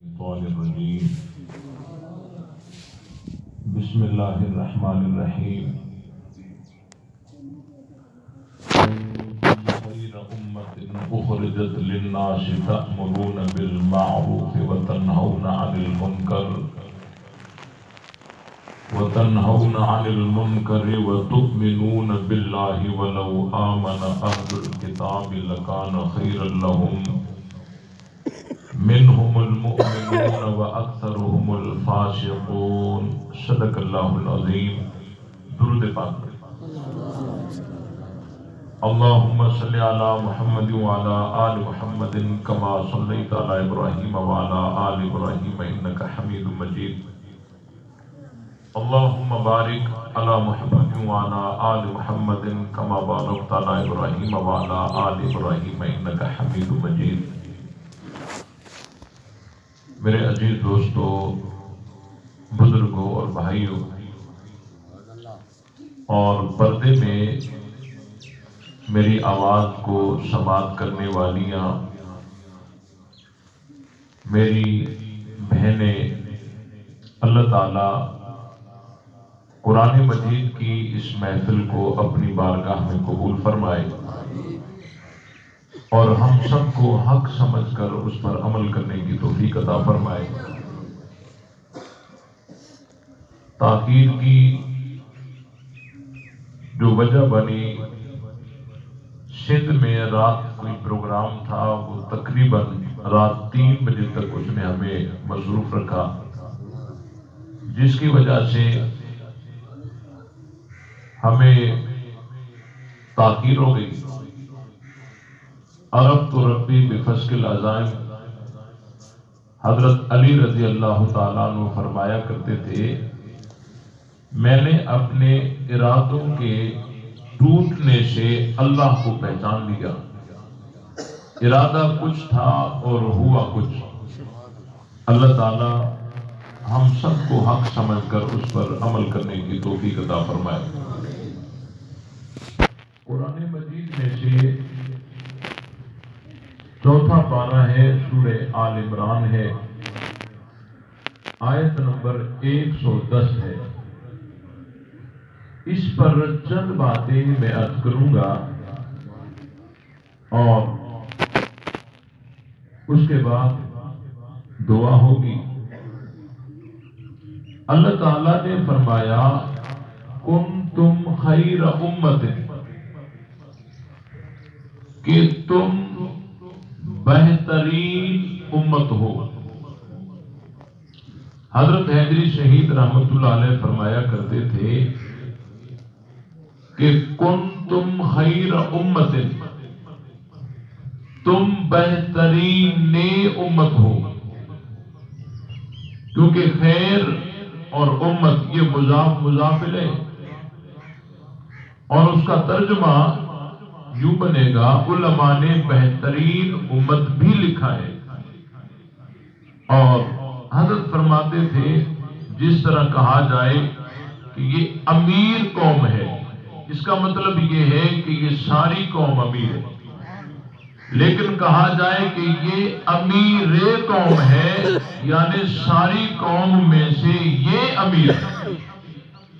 الشيطان الرجيم بسم الله الرحمن الرحيم خير أمة أخرجت للناس تأمرون بالمعروف وتنهون عن المنكر وتؤمنون بالله ولو آمن أهل الكتاب لكان خيرا لهم منهم المؤمنون وأكثرهم الفاسقون صدق اللہ العظیم. درود پاک اللہم صلی علی محمد وعلی آل محمد کما صلیت علی ابراہیم وعلی آل ابراہیم انک حمید مجید. اللہم بارک علی محمد وعلی آل محمد کما بارکت علی ابراہیم وعلی آل ابراہیم انک حمید مجید. میرے عزیز دوستو، بزرگوں اور بھائیوں اور پردے میں میری آواز کو سماعت کرنے والیاں، میری بہنیں، اللہ تعالیٰ قرآن مجید کی اس محفل کو اپنی بارگاہ میں قبول فرمائے اور ہم سب کو حق سمجھ کر اس پر عمل کرنے کی توفیق عطا فرمائے. تاخیر کی جو وجہ بنی، سندھ میں رات کوئی پروگرام تھا، وہ تقریباً رات 3 بجے تک اس نے ہمیں مصروف رکھا، جس کی وجہ سے ہمیں تاخیر ہو گئی. عرب تو ربی بفسق العزائم، حضرت علی رضی اللہ تعالیٰ عنہ فرمایا کرتے تھے، میں نے اپنے ارادوں کے ٹوٹنے سے اللہ کو پہچان لیا. ارادہ کچھ تھا اور ہوا کچھ. اللہ تعالیٰ ہم سب کو حق سمجھ کر اس پر عمل کرنے کی توفیق عطا فرمائے. قرآن مجید میں سے چوتھا پارہ ہے، سورہ آل عمران ہے، آیت نمبر 110 ہے. اس پر چند باتیں میں عرض کروں گا اور اس کے بعد دعا ہوگی. اللہ تعالیٰ نے فرمایا کنتم خیر امت، کہ تم بہترین امت ہو. حضرت حیدری شہید رحمت اللہ علیہ فرمایا کرتے تھے کہ کنتم خیر امت، تم بہترین امت ہو. کیونکہ خیر اور امت یہ مضاف مضاف الیہ، اور اس کا ترجمہ یوں بنے گا، علماء نے بہترین امت بھی لکھا ہے. اور حضرت فرماتے تھے جس طرح کہا جائے کہ یہ امیر قوم ہے، اس کا مطلب یہ ہے کہ یہ ساری قوم امیر ہے، لیکن کہا جائے کہ یہ امیر قوم ہے یعنی ساری قوم میں سے یہ امیر ہے.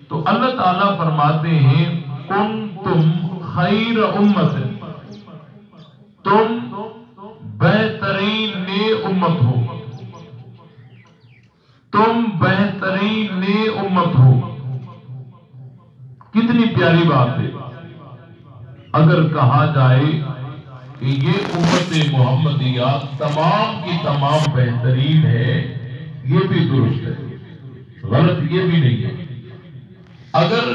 تو اللہ تعالیٰ فرماتے ہیں کنتم خیر امت، تم بہترین امت ہو، تم بہترین امت ہو. کتنی پیاری بات ہے. اگر کہا جائے کہ یہ امت محمدیہ تمام کی تمام بہترین ہے، یہ بھی درست ہے، غلط یہ بھی نہیں ہے. اگر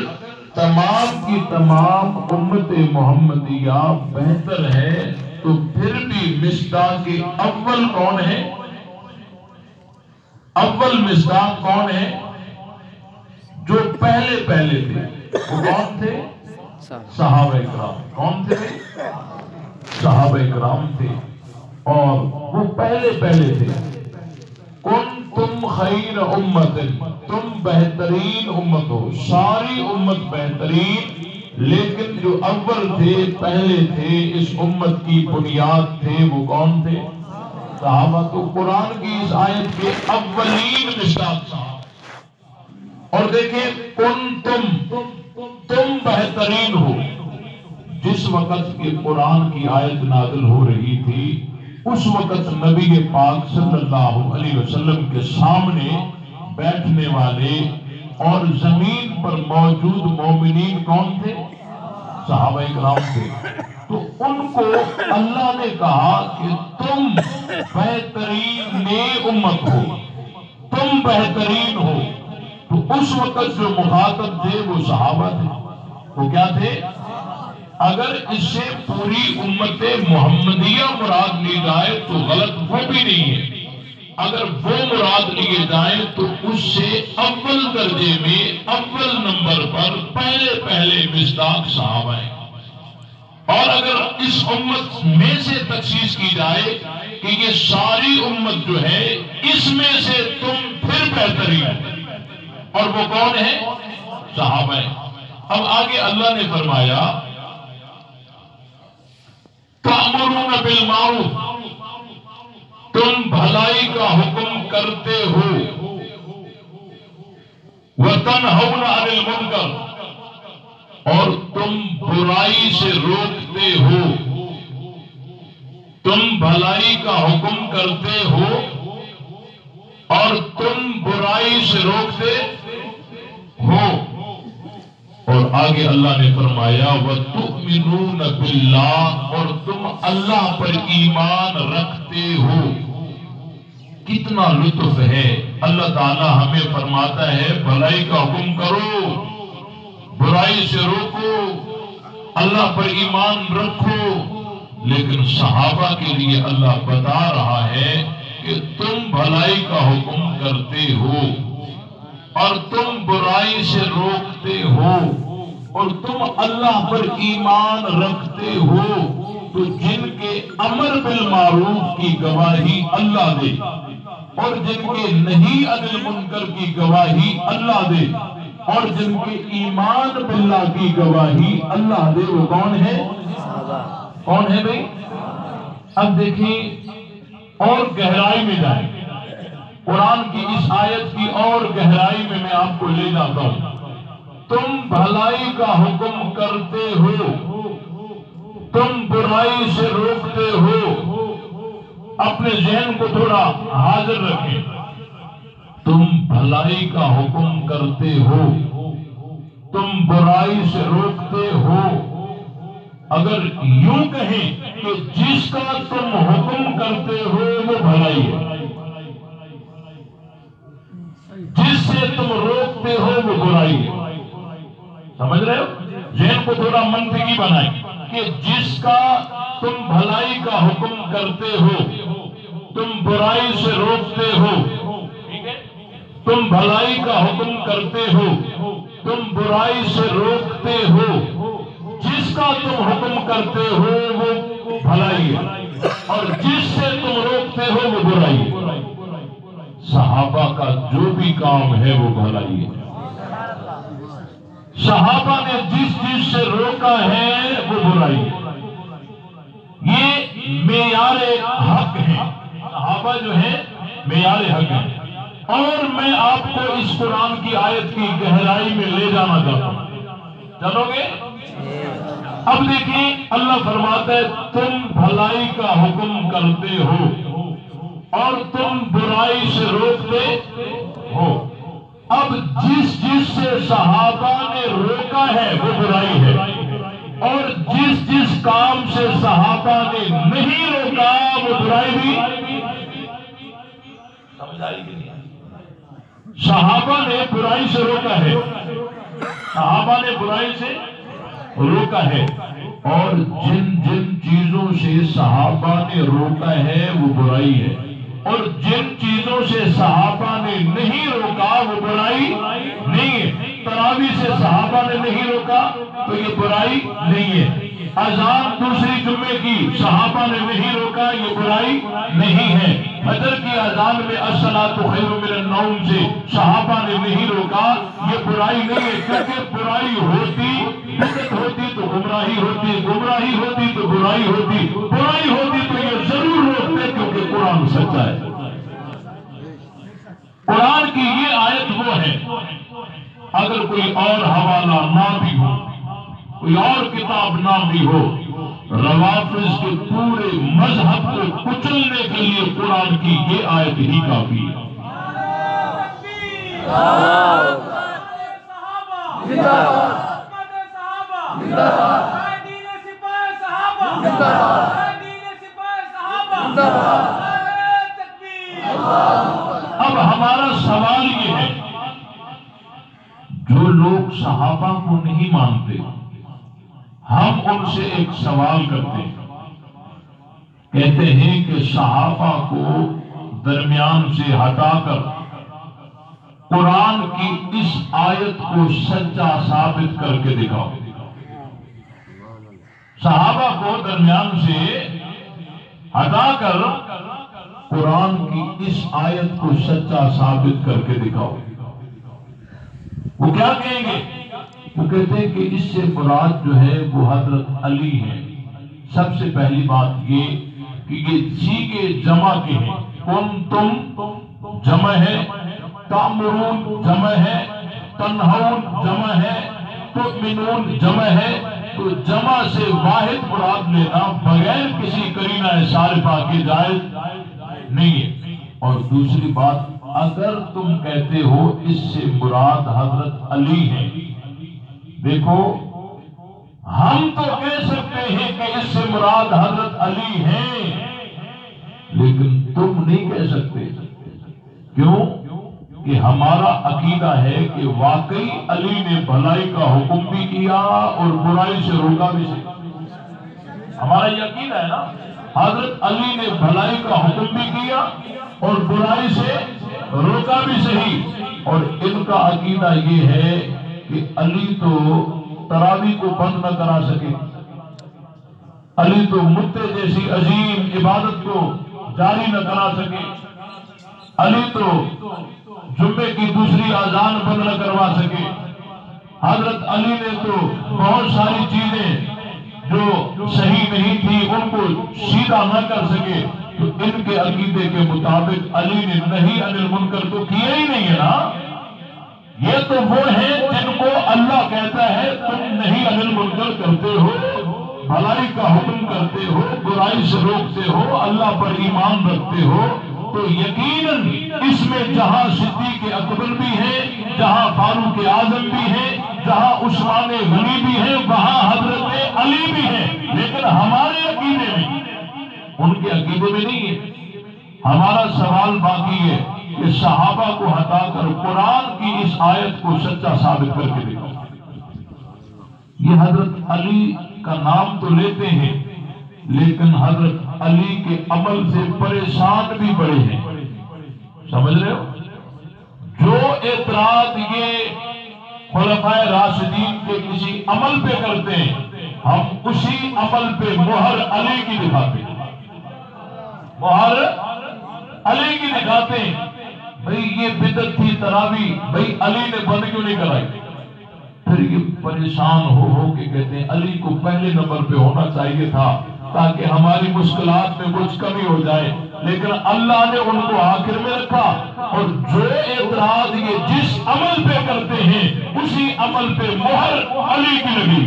تمام کی تمام امت محمدیہ بہتر ہے تو پھر بھی مصداق اول کون ہے؟ اول مصداق کون ہے؟ جو پہلے تھے. وہ کون تھے؟ صحابہ اکرام. کون تھے؟ صحابہ اکرام تھے، اور وہ پہلے تھے. کنتم خیر امت، تم بہترین امت ہو. ساری امت بہترین، لیکن جو اول تھے، پہلے تھے، اس امت کی بنیاد تھے، وہ کون تھے؟ صحابہ تو قرآن کی اس آیت کے اولین مصداق صاحب. اور دیکھیں تم بہترین ہو. جس وقت کہ قرآن کی آیت نازل ہو رہی تھی اس وقت نبی پاک صلی اللہ علیہ وسلم کے سامنے بیٹھنے والے اور زمین پر موجود مومنین کون تھے؟ صحابہ اکرام تھے. تو ان کو اللہ نے کہا کہ تم بہترین امت ہو، تم بہترین ہو. تو اس وقت جو مخاطب تھے وہ صحابہ تھے. وہ کیا تھے؟ اگر اس سے پوری امت محمدیہ مراد لی جائے تو غلط وہ بھی نہیں ہے. اگر وہ مراد لیے جائیں تو اس سے اول درجے میں اول نمبر پر پہلے مصداق صحابہ ہیں. اور اگر اس امت میں سے تخصیص کی جائے کہ یہ ساری امت جو ہے اس میں سے تم پھر بہترین ہو، اور وہ کون ہے؟ صحابہ ہیں. اب آگے اللہ نے فرمایا تأمرون بالمعروف، تم بھلائی کا حکم کرتے ہو، وتنہون عن المنکر، اور تم برائی سے روکتے ہو. تم بھلائی کا حکم کرتے ہو اور تم برائی سے روکتے ہو. اور آگے اللہ نے فرمایا وَتُؤْمِنُونَ بِاللَّهِ، اور تم اللہ پر ایمان رکھتے ہو. کتنا لطف ہے. اللہ تعالی ہمیں فرماتا ہے بھلائی کا حکم کرو، برائی سے روکو، اللہ پر ایمان رکھو. لیکن صحابہ کے لیے اللہ بتا رہا ہے کہ تم بھلائی کا حکم کرتے ہو اور تم برائی سے روکتے ہو اور تم اللہ پر ایمان رکھتے ہو. تو جن کے امر بالمعروف کی گواہی اللہ دے اور جن کے نہی عن المنکر کی گواہی اللہ دے اور جن کے ایمان باللہ کی گواہی اللہ دے، وہ کون ہے؟ کون ہے بھئی؟ اب دیکھیں اور گہرائی میں جائیں. قرآن کی اس آیت کی اور گہرائی میں آپ کو لے جاتا ہوں. تم بھلائی کا حکم کرتے ہو، تم برائی سے روکتے ہو. اپنے ذہن کو تھوڑا حاضر رکھیں. تم بھلائی کا حکم کرتے ہو، تم برائی سے روکتے ہو. اگر یوں کہیں کہ جس کا تم حکم کرتے ہو وہ بھلائی ہے، جس سے تم روکتے ہو وہ برائی ہے. سمجھ رہے ہو؟ ذہن کو تھوڑا منطقی بنائیں کہ جس کا تم بھلائی کا حکم کرتے ہو، تم برائی سے روکتے ہو. تم بھلائی کا حکم کرتے ہو، تم برائی سے روکتے ہو. جس کا تم حکم کرتے ہو وہ بھلائی ہے اور جس سے تم روکتے ہو وہ برائی ہے. صحابہ کا جو بھی کام ہے وہ بھلائی ہے. صحابہ نے جس چیز سے روکا ہے وہ برائی ہے. یہ معیار حق ہے. صحابہ جو ہے معیار حق ہے. اور میں آپ کو اس قرآن کی آیت کی گہرائی میں لے جانا چاہتا ہوں. چلو گے؟ اب دیکھیں اللہ فرماتا ہے تم بھلائی کا حکم کرتے ہو اور تم برائی سے روکتے ہو. اب جس سے صحابہ نے روکا ہے وہ برائی ہے اور جس کام سے صحابہ نے نہیں روکا وہ برائی بھی. سمجھ آئی کہ نہیں؟ صحابہ نے برائی سے روکا ہے، صحابہ نے برائی سے روکا ہے اور جن چیزوں سے صحابہ نے روکا ہے وہ برائی ہے اور جن چیزوں سے صحابہ نے نہیں روکا وہ برائی نہیں ہے. تراویح سے صحابہ نے نہیں روکا تو یہ برائی نہیں ہے. اذان دوسری جمعے کی صحابہ نے نہیں روکا یہ برائی نہیں ہے. فجر کی اذان میں الصلاۃ خیر من النوم سے صحابہ نے نہیں روکا یہ برائی نہیں ہے. کیونکہ برائی ہوتی بدعت ہوتی تو گمراہی ہوتی، گمراہی ہوتی تو برائی ہوتی، برائی ہوتی تو یہ ضرور روکتے کیونکہ قرآن ہوتا ہے۔ قرآن کی یہ آیت وہ ہے، اگر کوئی اور حوالہ نہ بھی ہو، کوئی اور کتاب نہ بھی ہو، روافض کے پورے مذہب کو کچلنے کے لیے قرآن کی یہ آیت ہی کافی ہے۔ اب ہمارا سوال یہ ہے، جو لوگ صحابہ کو نہیں مانتے، ہم ان سے ایک سوال کرتے ہیں، کہتے ہیں کہ صحابہ کو درمیان سے ہٹا کر قرآن کی اس آیت کو سچا ثابت کر کے دکھاؤ۔ صحابہ کو درمیان سے ہٹا کر قرآن کی اس آیت کو سچا ثابت کر کے دکھاؤ۔ وہ کیا کہیں گے؟ وہ کہتے ہیں کہ اس سے مراد جو ہے وہ حضرت علی ہے۔ سب سے پہلی بات یہ کہ یہ سیغے جمع کے ہیں، کنتم جمع ہے، تأمرون جمع ہے، تنہون جمع ہے، تؤمنون جمع ہے، تو جمع سے واحد مراد لینا بغیر کسی قرینہ صارفہ کے جائز نہیں ہے۔ اور دوسری بات، اگر تم کہتے ہو اس سے مراد حضرت علی ہے، دیکھو ہم تو کہہ سکتے ہیں کہ اس سے مراد حضرت علی ہیں، لیکن تم نہیں کہہ سکتے۔ کیوں؟ کہ ہمارا عقیدہ ہے کہ واقعی علی نے بھلائی کا حکم بھی کیا اور برائی سے روکا بھی صحیح۔ ہمارا یہ عقیدہ ہے نا، حضرت علی نے بھلائی کا حکم بھی کیا اور برائی سے روکا بھی صحیح۔ اور ان کا عقیدہ یہ ہے کہ علی تو تراویح کو بند نہ کرا سکے، علی تو مدے جیسی عظیم عبادت کو جاری نہ کرا سکے، علی تو جمعے کی دوسری اذان بند نہ کروا سکے، حضرت علی نے تو بہت ساری چیزیں جو صحیح نہیں تھی ان کو سیدھا نہ کر سکے۔ تو ان کے عقیدے کے مطابق علی نے نہی عن المنکر تو کیا ہی نہیں ہے نا۔ یہ تو وہ ہیں جن کو اللہ کہتا ہے تم نہی عن المنکر کرتے ہو، بھلائی کا حکم کرتے ہو، برائی سے روکتے ہو، اللہ پر ایمان رکھتے ہو، تو یقیناً اس میں جہاں صدیق اکبر بھی ہے، جہاں فاروق اعظم بھی ہے، جہاں عثمان غنی بھی ہے، وہاں حضرت علی بھی ہے۔ لیکن ہمارے عقیدے میں، ان کے عقیدے میں نہیں ہے۔ ہمارا سوال باقی ہے کہ صحابہ کو ہٹا کر قرآن کی اس آیت کو سچا ثابت کر کے دکھاؤ۔ یہ حضرت علی کا نام تو لیتے ہیں، لیکن حضرت علی کے عمل سے پریشان بھی بڑے ہیں۔ سمجھ رہے ہو؟ جو اعتراض یہ خلفائے راشدین کے کسی عمل پہ کرتے ہیں، ہم اسی عمل پہ مہر علی کی دکھاتے ہیں، مہر علی کی دکھاتے ہیں۔ بھئی یہ بدعت تھی تراویح، بھئی علی نے بند کیوں نہیں کرائی؟ پھر یہ پریشان ہو کے کہتے ہیں علی کو پہلے نمبر پہ ہونا چاہیے تھا تاکہ ہماری مشکلات میں کچھ کمی ہو جائے، لیکن اللہ نے ان کو آخر میں رکھا۔ اور جو اعتراض یہ جس عمل پہ کرتے ہیں اسی عمل پہ مہر علی کی لگی۔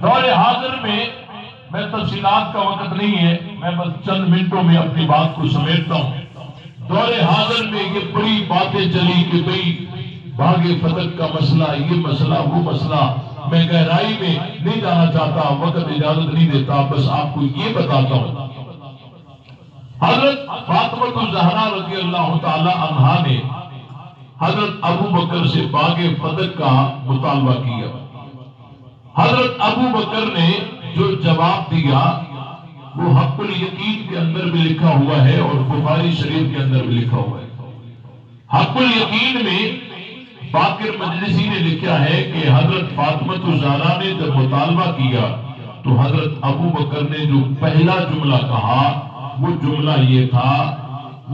دور حاضر میں تفصیلات کا وقت نہیں ہے، میں بس چند منٹوں میں اپنی بات کو سمیٹتا ہوں۔ دور حاضر میں یہ بڑی باتیں چلی کہ بھئی باغ فتح کا مسئلہ، یہ مسئلہ، وہ مسئلہ، میں گہرائی میں نہیں جانا چاہتا، وقت اجازت نہیں دیتا، بس آپ کو یہ بتاتا ہوں۔ حضرت فاطمہ الزہرا رضی اللہ تعالی عنہا نے حضرت ابو بکر سے باغ فتح کا مطالبہ کیا۔ حضرت ابو بکر نے جو جواب دیا وہ حق الیقین کے اندر بھی لکھا ہوا ہے اور بخاری شریف کے اندر بھی لکھا ہوا ہے۔ حق الیقین میں باقر مجلسی نے لکھا ہے کہ حضرت فاطمہ الزہرا نے جب مطالبہ کیا تو حضرت ابو بکر نے جو پہلا جملہ کہا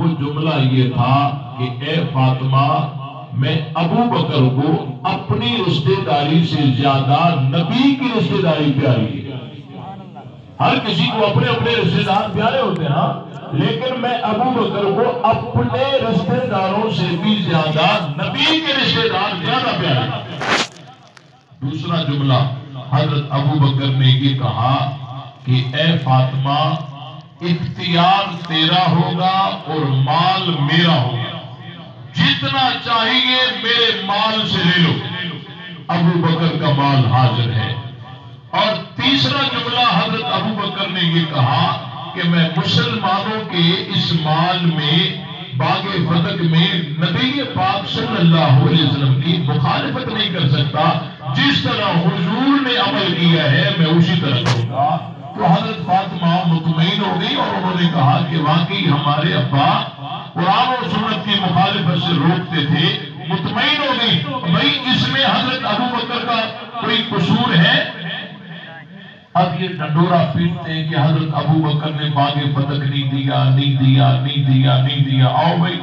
وہ جملہ یہ تھا کہ اے فاطمہ، میں ابو بکر کو اپنی رشتہ داری سے زیادہ نبی کی رشتہ داری پیاری ہے۔ ہر کسی کو اپنے اپنے رشتے دار پیارے ہوتے ہیں نا، لیکن میں ابو بکر کو اپنے رشتے داروں سے بھی زیادہ نبی کے رشتے دار زیادہ پیارے۔ دوسرا جملہ حضرت ابو بکر نے یہ کہا کہ اے فاطمہ، اختیار تیرا ہوگا اور مال میرا ہوگا، جتنا چاہیے میرے مال سے لے لو۔ ابو بکر کا مال حاضر ہے۔ اور تیسرا جملہ حضرت ابو بکر نے یہ کہا کہ میں مسلمانوں کے اس مال میں باغ فتح میں نبی پاک صلی اللہ علیہ وسلم کی مخالفت نہیں کر سکتا، جس طرح حضور نے عمل کیا ہے میں اسی طرح کروں گا۔ تو حضرت فاطمہ مطمئن ہو گئی اور انہوں نے کہا کہ واقعی ہمارے ابا قرآن و سنت کی مخالفت سے روکتے تھے، مطمئن ہو گئی۔ بھائی اس میں حضرت ابو بکر کا کوئی قصور ہے؟ اب یہ ڈنڈورا پیٹتے ہیں کہ حضرت ابو بکر نے باغ فتح نہیں دیا، نہیں دیا، نہیں دیا، نہیں دیا۔ آؤ بھائی،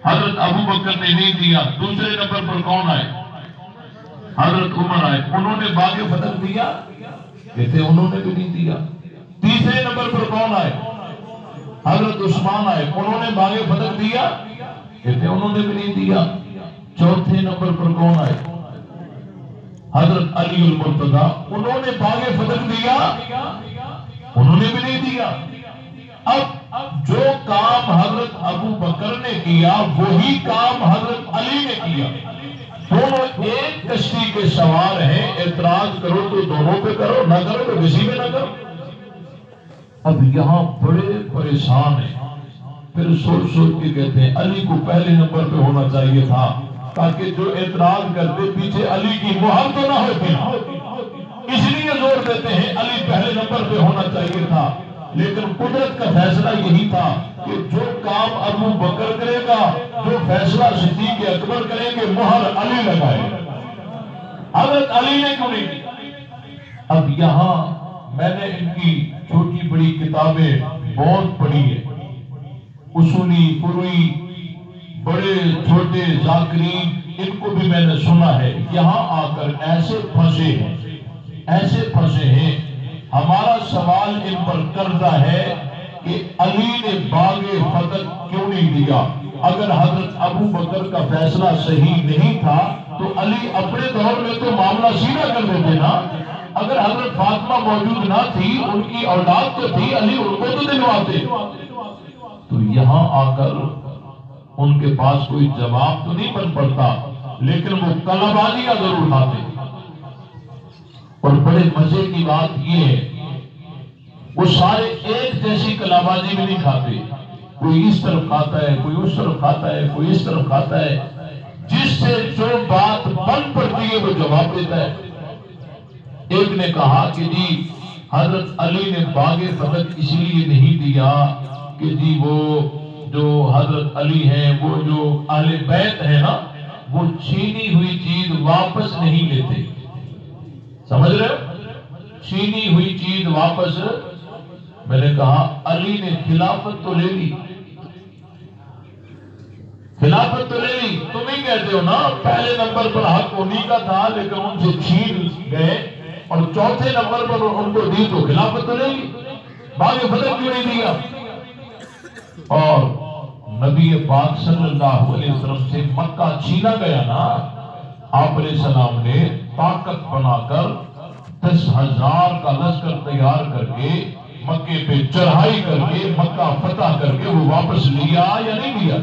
حضرت ابو بکر نے نہیں دیا۔ دوسرے نمبر پر کون آئے؟ حضرت عمر آئے، انہوں نے باغ فتح دیا؟ کہتے انہوں نے بھی نہیں دیا۔ تیسرے نمبر پر کون آئے؟ حضرت عثمان آئے، انہوں نے باغ فتح دیا؟ کہتے انہوں نے بھی نہیں دیا۔ چوتھے نمبر پر کون آئے؟ حضرت علی المرتضی، انہوں نے باغ فتح دیا؟ انہوں نے بھی نہیں دیا۔ اب جو کام حضرت ابو بکر نے کیا وہی کام حضرت علی نے کیا، دونوں ایک کشتی کے سوار ہیں، اعتراض کرو تو دونوں پہ کرو، نہ کرو تو کسی پہ نہ کرو۔ اب یہاں بڑے پریشان ہیں، پھر سوچ سوچ کے کہتے ہیں علی کو پہلے نمبر پہ ہونا چاہیے تھا، تاکہ جو اعتراض کرتے پیچھے علی کی مہر تو نہ ہوتی، اس لیے زور دیتے ہیں علی پہلے نمبر پہ ہونا چاہیے تھا۔ لیکن قدرت کا فیصلہ یہی تھا کہ جو کام ابو بکر کرے گا، جو فیصلہ صدیق اکبر کریں گے، مہر علی لگائے۔ حضرت علی نے کیوں نہیں کیا؟ اب یہاں میں نے ان کی چھوٹی بڑی کتابیں بہت پڑھی ہیں، اصولی، فروعی، بڑے چھوٹے ذاکرین، ان کو بھی میں نے سنا ہے۔ یہاں آ کر ایسے پھنسے ہیں، ایسے پھنسے ہیں۔ ہمارا سوال ان پر قرضہ ہے کہ علی نے باغ فتح کیوں نہیں دیا؟ اگر حضرت ابو بکر کا فیصلہ صحیح نہیں تھا تو علی اپنے دور میں تو معاملہ سیدھا کر دیتے نا۔ اگر حضرت فاطمہ موجود نہ تھی، ان کی اولاد تو تھی، علی ان کو تو دلواتے۔ تو یہاں آ کر ان کے پاس کوئی جواب تو نہیں بن پڑتا، لیکن وہ کلابازیاں ضرور کھاتے۔ اور بڑے مزے کی بات یہ ہے، وہ سارے ایک جیسی کلابازی بھی نہیں کھاتے، کوئی اس طرف کھاتا ہے، کوئی اس طرف کھاتا ہے، کوئی اس طرف کھاتا ہے، جس سے جو بات بن پڑتی ہے وہ جواب دیتا ہے۔ ایک نے کہا کہ جی حضرت علی نے باغ فتح اس لیے نہیں دیا کہ جی وہ جو حضرت علی ہیں، وہ جو اہل بیت ہے نا، وہ چھینی ہوئی چیز واپس نہیں لیتے۔ سمجھ رہے ہو؟ چھینی ہوئی چیز واپس۔ میں نے کہا علی نے خلافت تو لے لی، خلافت تو لے لی، تم ہی کہتے ہو نا پہلے نمبر پر حق انہی کا تھا، لیکن ان سے چھین گئے، اور چوتھے نمبر پر ان کو دی تو خلافت تو لے لی، باغ فتح کیوں نہیں دیا؟ اور نبی پاک صلی اللہ علیہ وسلم سے مکہ چھینا گیا نا، آپ علیہ السلام نے طاقت بنا کر 10,000 کا لشکر تیار کر کے مکے پہ چڑھائی کر کے مکہ فتح کر کے وہ واپس لیا یا نہیں لیا؟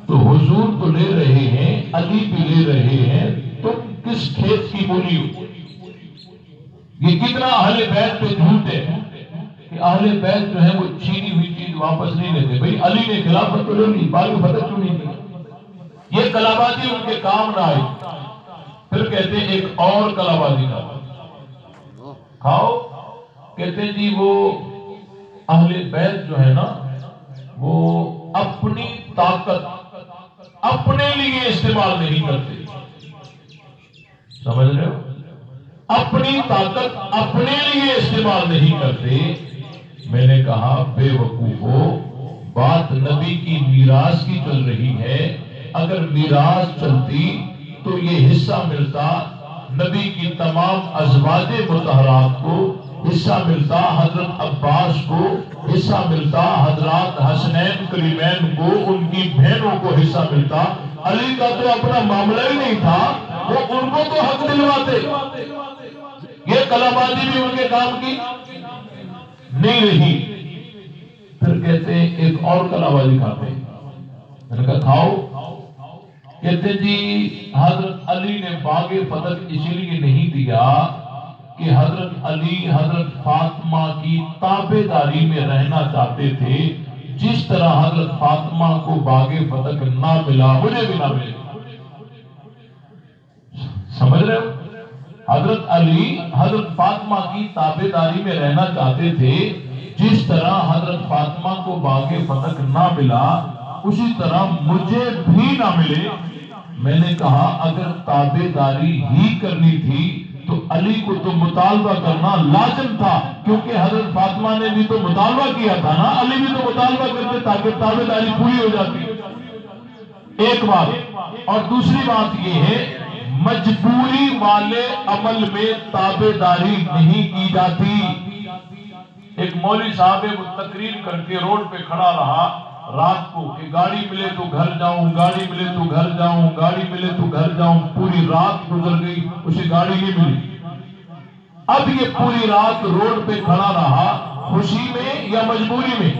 تو حضور تو لے رہے ہیں، علی بھی لے رہے ہیں، تم کس کھیت کی بولی ہو؟ یہ کتنا اہل بیت پہ جھوٹ ہے کہ اہل بیت جو ہے وہ چھینی ہوئی چیز واپس نہیں لیتے۔ بھئی علی نے خلافت تو لے لی، باغ فتح کیوں نہیں دیا؟ یہ کلابازی ان کے کام نہ آئی۔ پھر کہتے ہیں ایک اور کلابازی کھاؤ، کہتے ہیں جی وہ اہل بیت جو ہے نا، وہ اپنی طاقت اپنے لیے استعمال نہیں کرتے۔ سمجھ رہے ہو؟ اپنی طاقت اپنے لیے استعمال نہیں کرتے۔ میں نے کہا بے وقوفو، بات نبی کی میراث کی چل رہی ہے، اگر میراث چلتی تو یہ حصہ ملتا نبی کی تمام ازواج مطہرات کو، حصہ ملتا حضرت عباس کو، حصہ ملتا حضرات حسنین کریمین کو، ان کی بہنوں کو حصہ ملتا۔ علی کا تو اپنا معاملہ ہی نہیں تھا، وہ ان کو تو حق دلواتے۔ یہ کلابازی بھی ان کے کام کی نہیں رہی۔ پھر کہتے ہیں ایک اور کلابازی کھاتے ہیں۔ میں نے کہا کھاؤ؟ کہتے جی حضرت علی نے باغ فتح اسی لیے نہیں دیا کہ حضرت علی حضرت فاطمہ کی تابعداری میں رہنا چاہتے تھے، جس طرح حضرت فاطمہ کو باغ فتح نہ ملا مجھے بھی نہ ملے۔ سمجھ رہے ہو؟ حضرت علی حضرت فاطمہ کی تابعداری میں رہنا چاہتے تھے، جس طرح حضرت فاطمہ کو باغ فتح نہ ملا اسی طرح مجھے بھی نہ ملے۔ میں نے کہا اگر تابعداری ہی کرنی تھی تو علی کو تو مطالبہ کرنا لازم تھا، کیونکہ حضرت فاطمہ نے بھی تو مطالبہ کیا تھا نا، علی بھی تو مطالبہ کرتے تاکہ تابعداری پوری ہو جاتی۔ ایک بات، اور دوسری بات یہ ہے مجبوری والے عمل میں تابعداری نہیں کی جاتی۔ ایک مولوی صاحب ہے، وہ تقریر کر کے روڈ پہ کھڑا رہا رات کو کہ گاڑی ملے تو گھر جاؤں، گاڑی ملے تو گھر جاؤں، گاڑی ملے تو گھر جاؤں۔ پوری رات گزر گئی، اسے گاڑی نہیں ملی۔ اب یہ پوری رات روڈ پہ کھڑا رہا، خوشی میں یا مجبوری میں؟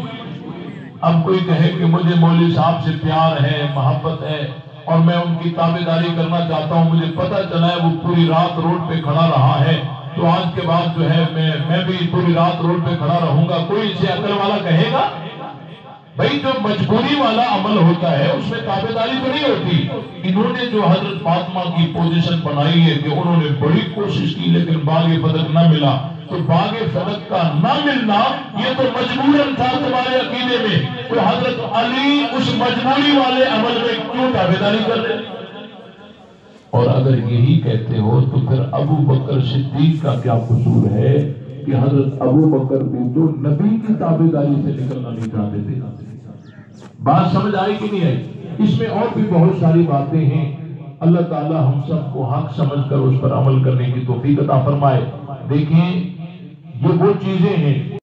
اب کوئی کہے کہ مجھے مولوی صاحب سے پیار ہے، محبت ہے اور میں ان کی تابعداری کرنا چاہتا ہوں، مجھے پتہ چلا ہے وہ پوری رات روڈ پہ کھڑا رہا ہے تو آج کے بعد جو ہے میں بھی پوری رات روڈ پہ کھڑا رہوں گا، کوئی اسے عقل والا کہے گا؟ بھئی جو مجبوری والا عمل ہوتا ہے اس میں تابعداری تو نہیں ہوتی۔ انہوں نے جو حضرت فاطمہ کی پوزیشن بنائی ہے کہ انہوں نے بڑی کوشش کی لیکن باغ فتح نہ ملا، تو باغ فتح کا نہ ملنا یہ تو مجبوراً تھا تمہارے عقیدے میں، تو حضرت علی اس مجبوری والے عمل میں کیوں تابعداری کر رہے؟ اور اگر یہی کہتے ہو تو پھر ابو بکر صدیق کا کیا قصور ہے کہ حضرت ابو بکر بھی تو نبی کی تابعداری سے نکلنا نہیں چاہتے تھے۔ بات سمجھ آئی کہ نہیں آئی؟ اس میں اور بھی بہت ساری باتیں ہیں۔ اللہ تعالی ہم سب کو حق سمجھ کر اس پر عمل کرنے کی توفیق عطا فرمائے۔ دیکھیں یہ وہ چیزیں ہیں